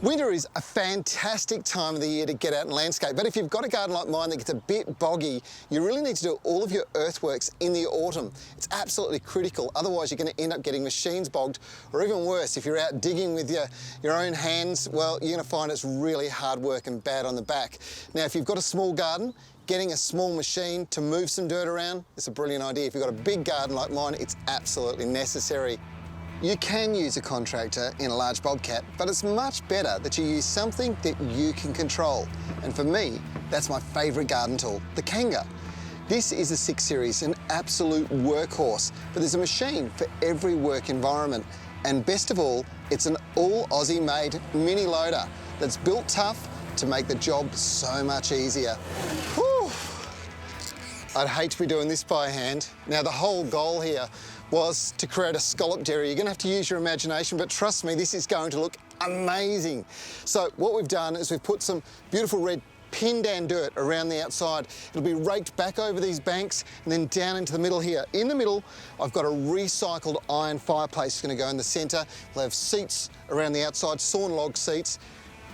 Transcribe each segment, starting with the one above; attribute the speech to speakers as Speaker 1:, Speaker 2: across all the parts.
Speaker 1: Winter is a fantastic time of the year to get out and landscape, but if you've got a garden like mine that gets a bit boggy, you really need to do all of your earthworks in the autumn. It's absolutely critical, otherwise you're going to end up getting machines bogged, or even worse, if you're out digging with your own hands, well, you're going to find it's really hard work and bad on the back. Now, if you've got a small garden, getting a small machine to move some dirt around is a brilliant idea. If you've got a big garden like mine, it's absolutely necessary. You can use a contractor in a large bobcat, but it's much better that you use something that you can control. And for me, that's my favourite garden tool, the Kanga. This is a 6 Series, an absolute workhorse, but there's a machine for every work environment. And best of all, it's an all Aussie made mini loader that's built tough to make the job so much easier. Whew. I'd hate to be doing this by hand. Now, the whole goal here was to create a scalloped area. You're gonna have to use your imagination, but trust me, this is going to look amazing. So what we've done is we've put some beautiful red pindan dirt around the outside. It'll be raked back over these banks and then down into the middle here. In the middle, I've got a recycled iron fireplace. It's gonna go in the center. We'll have seats around the outside, sawn log seats.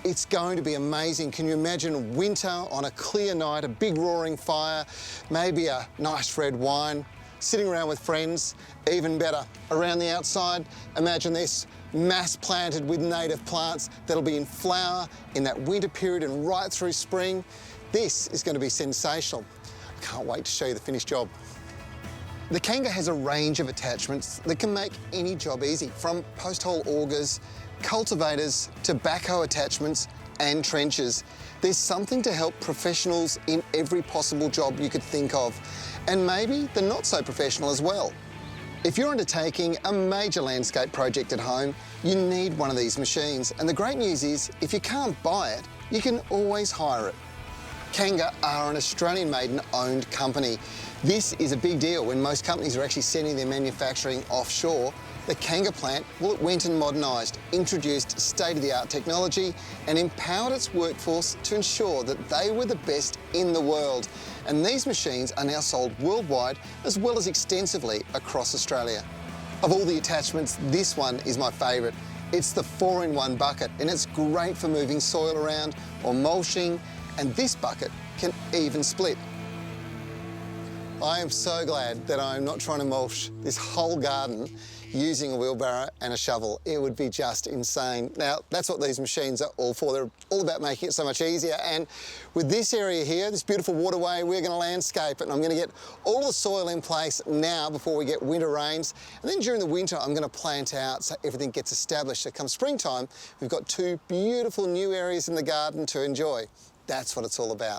Speaker 1: It's going to be amazing. Can you imagine winter on a clear night, a big roaring fire, maybe a nice red wine, sitting around with friends, even better. Around the outside, imagine this, mass planted with native plants that'll be in flower in that winter period and right through spring. This is going to be sensational. I can't wait to show you the finished job. The Kanga has a range of attachments that can make any job easy, from post-hole augers, cultivators to backhoe attachments and trenches. There's something to help professionals in every possible job you could think of, and maybe the not so professional as well. If you're undertaking a major landscape project at home, you need one of these machines, and the great news is if you can't buy it, you can always hire it. Kanga are an Australian-made and owned company. This is a big deal when most companies are actually sending their manufacturing offshore. The Kanga plant, well, it went and modernised, introduced state-of-the-art technology and empowered its workforce to ensure that they were the best in the world. And these machines are now sold worldwide as well as extensively across Australia. Of all the attachments, this one is my favourite. It's the 4-in-1 bucket, and it's great for moving soil around or mulching, and this bucket can even split. I am so glad that I'm not trying to mulch this whole garden using a wheelbarrow and a shovel. It would be just insane. Now, that's what these machines are all for. They're all about making it so much easier. And with this area here, this beautiful waterway, we're going to landscape it, and I'm going to get all the soil in place now before we get winter rains. And then during the winter, I'm going to plant out so everything gets established. So come springtime, we've got 2 beautiful new areas in the garden to enjoy. That's what it's all about.